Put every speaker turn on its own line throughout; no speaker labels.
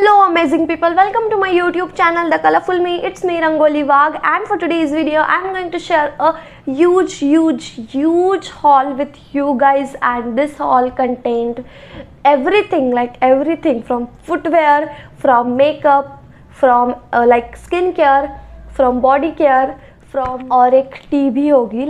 Hello amazing people, welcome to my YouTube channel The Colorful Me. It's me Rangoli Wag, and for today's video I'm going to share a huge haul with you guys. And this haul contained everything from footwear, from makeup, from like skincare, from body care, from और एक T भी होगी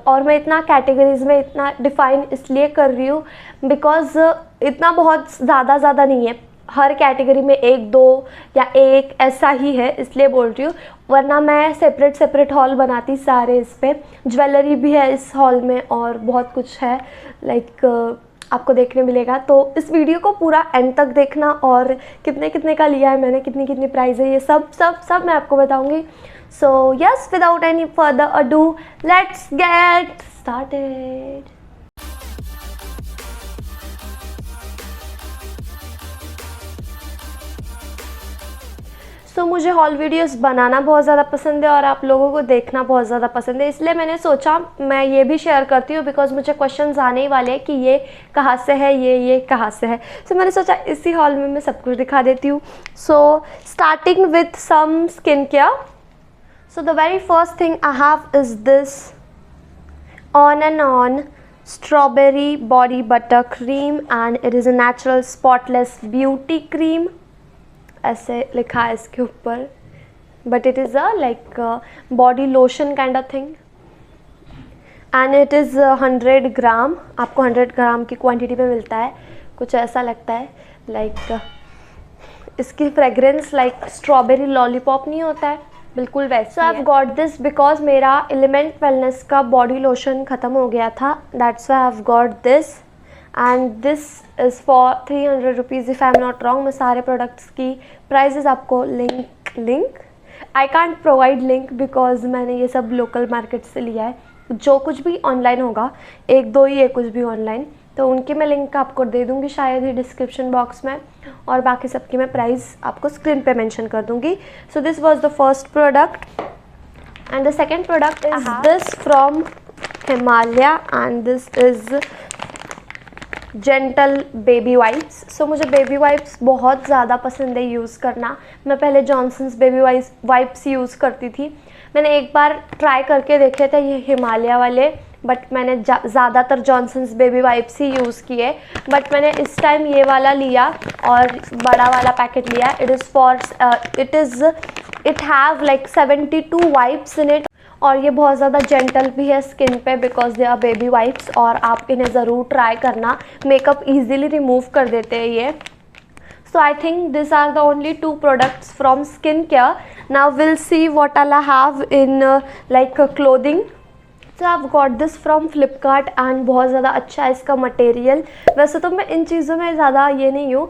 और मैं इतना categories में इतना define इसलिए कर रही हूँ बिकॉज इतना बहुत ज़्यादा नहीं है, हर कैटेगरी में एक दो या एक ऐसा ही है, इसलिए बोल रही हूँ, वरना मैं सेपरेट हॉल बनाती सारे इस पे। ज्वेलरी भी है इस हॉल में और बहुत कुछ है आपको देखने मिलेगा। तो इस वीडियो को पूरा एंड तक देखना और कितने का लिया है मैंने, कितनी प्राइस है, ये सब मैं आपको बताऊंगी। So yes, without any further ado let's get started. मुझे हॉल वीडियोस बनाना बहुत ज़्यादा पसंद है और आप लोगों को देखना बहुत ज़्यादा पसंद है, इसलिए मैंने सोचा मैं ये भी शेयर करती हूँ बिकॉज मुझे क्वेश्चंस आने ही वाले हैं कि ये कहाँ से है, ये कहाँ से है। मैंने सोचा इसी हॉल में मैं सब कुछ दिखा देती हूँ। Starting with some skin care. The very first thing I have is this on and on strawberry body butter cream and it is a natural spotless beauty cream, ऐसे लिखा है इसके ऊपर, but it is a body lotion kind of thing and it is 100 gram. आपको 100 ग्राम की quantity में मिलता है, कुछ ऐसा लगता है इसकी फ्रेगरेंस स्ट्रॉबेरी लॉलीपॉप नहीं होता है, बिल्कुल वैसे। आई हैव गॉट दिस बिकॉज मेरा एलिमेंट वेलनेस का बॉडी लोशन ख़त्म हो गया था, that's why I have got this and this is for 300 rupees if I am not wrong. मैं सारे प्रोडक्ट्स की प्राइजेज़ आपको link I can't provide link because मैंने ये सब लोकल मार्केट से लिया है। जो कुछ भी ऑनलाइन होगा, एक दो ही है कुछ भी ऑनलाइन, तो उनकी मैं लिंक आपको दे दूँगी शायद ही डिस्क्रिप्शन बॉक्स में, और बाकी सबकी मैं प्राइस आपको स्क्रीन पे मेंशन कर दूँगी। So this was the first product and the second product is this from Himalaya and this is gentle baby wipes. मुझे बेबी वाइप्स बहुत ज़्यादा पसंद है यूज़ करना। मैं पहले जॉनसन्स बेबी वाइप्स यूज़ करती थी। मैंने एक बार ट्राई करके देखे थे ये हिमालय वाले, बट मैंने ज़्यादातर जॉनसन्स बेबी वाइप्स ही यूज़ किए, बट मैंने इस टाइम ये वाला लिया और बड़ा वाला पैकेट लिया। It have 72 wipes in it और ये बहुत ज़्यादा जेंटल भी है स्किन पे because they are baby wipes, और आप इन्हें ज़रूर ट्राई करना, मेकअप ईजिली रिमूव कर देते हैं ये। So I think this are the only 2 products from skin care. Now will see what I have in clothing. So I have got this from Flipkart and बहुत ज़्यादा अच्छा है इसका मटेरियल। वैसे तो मैं इन चीज़ों में ज़्यादा ये नहीं हूँ,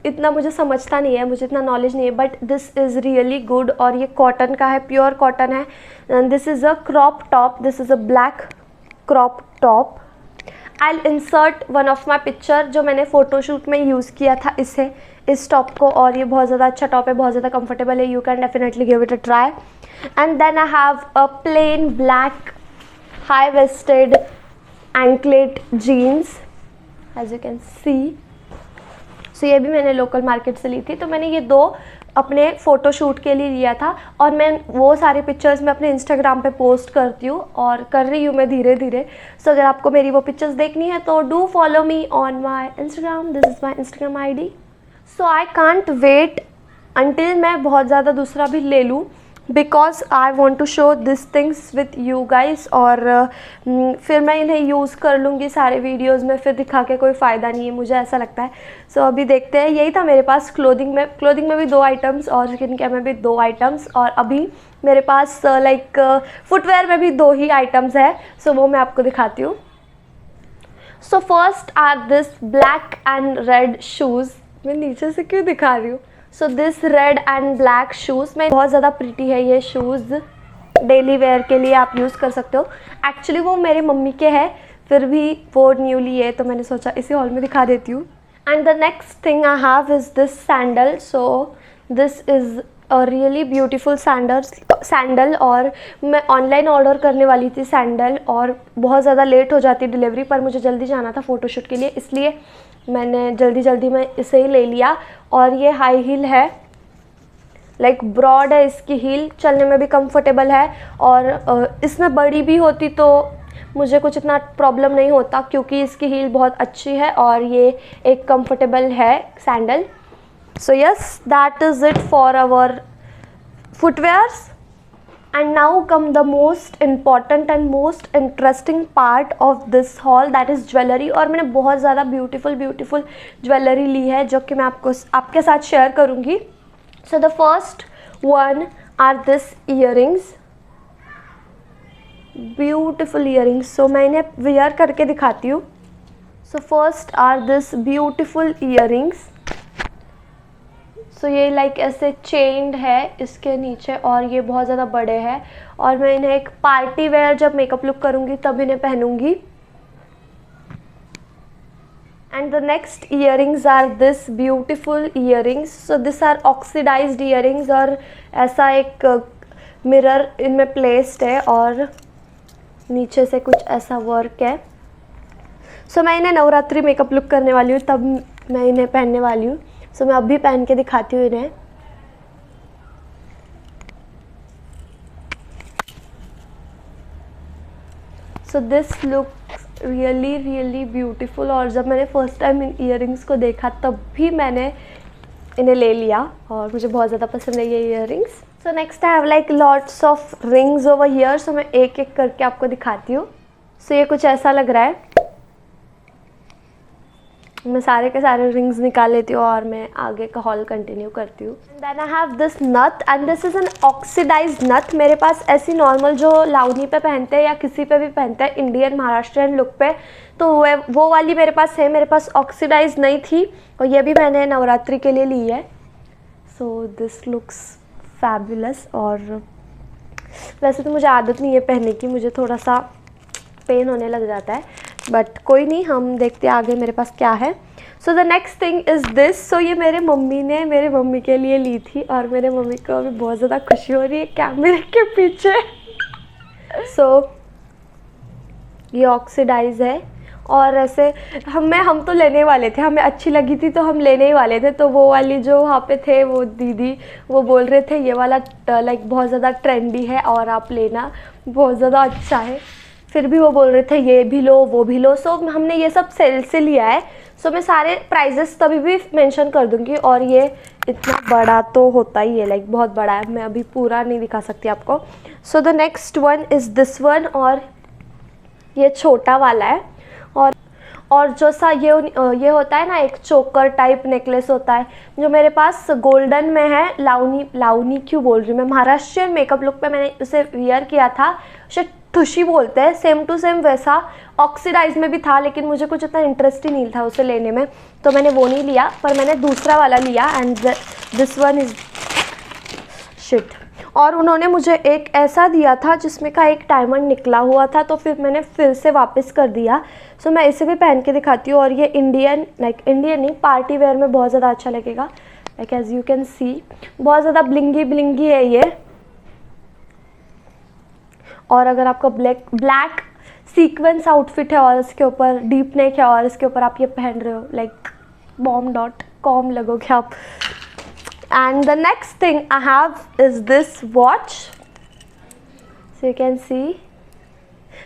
इतना मुझे समझता नहीं है, मुझे इतना नॉलेज नहीं है, but this is really good और ये कॉटन का है, प्योर कॉटन है। And this is a crop top, this is a black crop top. I will insert one of my picture जो मैंने फ़ोटोशूट में यूज़ किया था इस टॉप को, और ये बहुत ज़्यादा अच्छा टॉप है, बहुत ज़्यादा कंफर्टेबल है, you can definitely give it a try. And then I have a plain black high waisted anklet jeans as you can see. ये भी मैंने लोकल मार्केट से ली थी। तो मैंने ये 2 अपने फ़ोटोशूट के लिए लिया था और मैं वो सारे पिक्चर्स मैं अपने इंस्टाग्राम पे पोस्ट करती हूँ और कर रही हूँ मैं धीरे। सो अगर आपको मेरी वो पिक्चर्स देखनी है तो do follow me on my Instagram, this is my Instagram ID। So I can't wait until मैं बहुत ज़्यादा दूसरा भी ले लूँ because I want to show this things with you guys, और फिर मैं इन्हें यूज़ कर लूँगी सारे वीडियोज़ में, फिर दिखा के कोई फ़ायदा नहीं है, मुझे ऐसा लगता है। सो अभी देखते हैं, यही था मेरे पास क्लोथिंग में भी 2 आइटम्स और स्किन केयर में भी 2 आइटम्स, और अभी मेरे पास फुटवेयर में भी 2 ही आइटम्स है। सो वो मैं आपको दिखाती हूँ। So first are this black and red shoes. मैं नीचे से क्यों दिखा रही हूँ? So this red and black shoes में बहुत ज़्यादा प्रिटी है ये शूज़, डेली वेयर के लिए आप यूज़ कर सकते हो। एक्चुअली वो मेरे मम्मी के हैं, फिर भी वो न्यूली है तो मैंने सोचा इसी हॉल में दिखा देती हूँ। And the next thing I have is this sandal. So this is a really beautiful sandal, और मैं ऑनलाइन ऑर्डर करने वाली थी सैंडल और बहुत ज़्यादा लेट हो जाती डिलीवरी, पर मुझे जल्दी जाना था फ़ोटोशूट के लिए, इसलिए मैंने जल्दी जल्दी में इसे ही ले लिया। और ये हाई हील है, लाइक ब्रॉड है इसकी हील, चलने में भी कंफर्टेबल है। और इसमें बड़ी भी होती तो मुझे कुछ इतना प्रॉब्लम नहीं होता, क्योंकि इसकी हील बहुत अच्छी है और ये एक कंफर्टेबल है sandal. So yes, that is it for our footwears. And now come the most important and most interesting part of this haul, that is jewelry। और मैंने बहुत ज़्यादा ब्यूटीफुल ज्वेलरी ली है जो कि मैं आपके साथ शेयर करूँगी। So the first one are this earrings, beautiful earrings। So मैं इन्हें wear करके दिखाती हूँ। So first are this beautiful earrings। सो ये लाइक ऐसे चेन्ड है इसके नीचे और ये बहुत ज़्यादा बड़े हैं और मैं इन्हें एक पार्टी वेयर जब मेकअप लुक करूँगी तब इन्हें पहनूँगी। And the next earrings are this beautiful earrings. So this are oxidised earrings और ऐसा एक मिरर इनमें प्लेस्ड है और नीचे से कुछ ऐसा वर्क है। सो मैं इन्हें नवरात्रि मेकअप लुक करने वाली हूँ तब मैं इन्हें पहनने वाली हूँ। सो मैं अभी पहन के दिखाती हूँ इन्हें। So this looks really beautiful. और जब मैंने फर्स्ट टाइम इन ईयरिंग्स को देखा तब भी मैंने इन्हें ले लिया और मुझे बहुत ज़्यादा पसंद है ये earrings. So next I have like lots of rings over here. So मैं एक एक करके आपको दिखाती हूँ। सो ये कुछ ऐसा लग रहा है। मैं सारे के सारे रिंग्स निकाल लेती हूँ और मैं आगे का हॉल कंटिन्यू करती हूँ। Then I have this nath and this is an oxidized nath. मेरे पास ऐसी नॉर्मल जो लावनी पे पहनते हैं या किसी पे भी पहनते हैं इंडियन महाराष्ट्रियन लुक पे, तो वो वाली मेरे पास है। मेरे पास ऑक्सीडाइज्ड नहीं थी और ये भी मैंने नवरात्रि के लिए ली है। So this looks fabulous. और वैसे तो मुझे आदत नहीं है पहनने की, मुझे थोड़ा सा पेन होने लग जाता है, बट कोई नहीं, हम देखते हैं आगे मेरे पास क्या है। So the next thing is this. So ये मेरे मम्मी ने मेरे मम्मी के लिए ली थी और मेरे मम्मी को अभी बहुत ज़्यादा खुशी हो रही है कैमरे के पीछे। सो ये ऑक्सीडाइज है और ऐसे हम तो लेने वाले थे, हमें अच्छी लगी थी तो हम लेने ही वाले थे। तो वो वाली जो वहाँ पे थे वो दीदी वो बोल रहे थे ये वाला लाइक बहुत ज़्यादा ट्रेंडी है और आप लेना, बहुत ज़्यादा अच्छा है। फिर भी वो बोल रहे थे ये भी लो वो भी लो। सो हमने ये सब सेल से लिया है। सो मैं सारे प्राइजेस तभी भी मेंशन कर दूंगी। और ये इतना बड़ा तो होता ही है, लाइक बहुत बड़ा है, मैं अभी पूरा नहीं दिखा सकती आपको। सो the next one is this one और ये छोटा वाला है। और जो सा ये होता है ना एक चोकर टाइप नेकलेस होता है जो मेरे पास गोल्डन में है। लावनी क्यों बोल रही हूँ मैं, महाराष्ट्रियन मेकअप लुक पे मैंने उसे वियर किया था, उसे ठुशी बोलते हैं, सेम टू सेम वैसा ऑक्सीडाइज में भी था, लेकिन मुझे कुछ इतना इंटरेस्ट ही नहीं था उसे लेने में तो मैंने वो नहीं लिया, पर मैंने दूसरा वाला लिया। And this one is shit. और उन्होंने मुझे एक ऐसा दिया था जिसमें का एक डायमंड निकला हुआ था, तो फिर मैंने फिर से वापस कर दिया। सो मैं इसे भी पहन के दिखाती हूँ और ये इंडियन नहीं पार्टी वेयर में बहुत ज़्यादा अच्छा लगेगा। Like as you can see बहुत ज़्यादा ब्लिंगी है ये। और अगर आपका ब्लैक सीक्वेंस आउटफिट है और इसके ऊपर डीप नेक है और इसके ऊपर आप ये पहन रहे हो, लाइक bomb.com लगोगे आप। And the next thing I have is this watch. So you can see.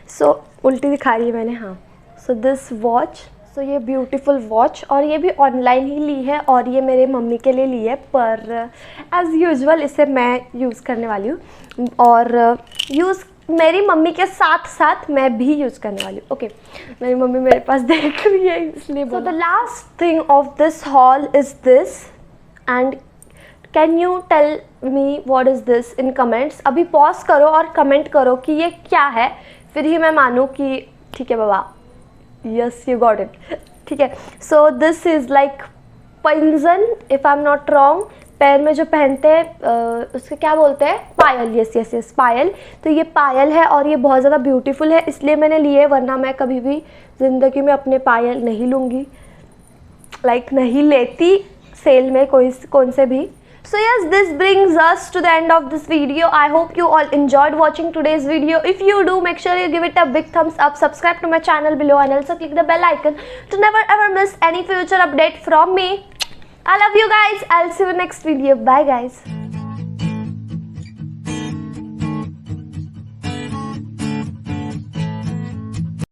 So उल्टी दिखा रही है मैंने, हाँ। So this watch. So ये ब्यूटीफुल वॉच और ये भी ऑनलाइन ही ली है और ये मेरे मम्मी के लिए ली है, पर एज़ यूजुअल इसे मैं यूज़ करने वाली हूँ और मेरी मम्मी के साथ साथ मैं भी यूज़ करने वाली हूँ। ओके, मेरी मम्मी मेरे पास देख रही है इसलिए। So the last thing of this haul is this and can you tell me what is this in comments. अभी पॉज करो और कमेंट करो कि ये क्या है, फिर ही मैं मानूँ कि ठीक है बाबा, यस यू गॉट इट, ठीक है। सो दिस इज़ लाइक पैंजन if I am not wrong, पैर में जो पहनते हैं उसके क्या बोलते हैं, पायल। यस पायल। तो ये पायल है और ये बहुत ज़्यादा ब्यूटीफुल है इसलिए मैंने लिए, वरना मैं कभी भी ज़िंदगी में अपने पायल नहीं लूँगी, लाइक नहीं लेती सेल में कौन से भी। So yes, this brings us to the end of this video. I hope you all enjoyed watching today's video. If you do, make sure you give it a big thumbs up, subscribe to my channel below, and also click the bell icon to never ever miss any future update from me. I love you guys. I'll see you next video. Bye guys.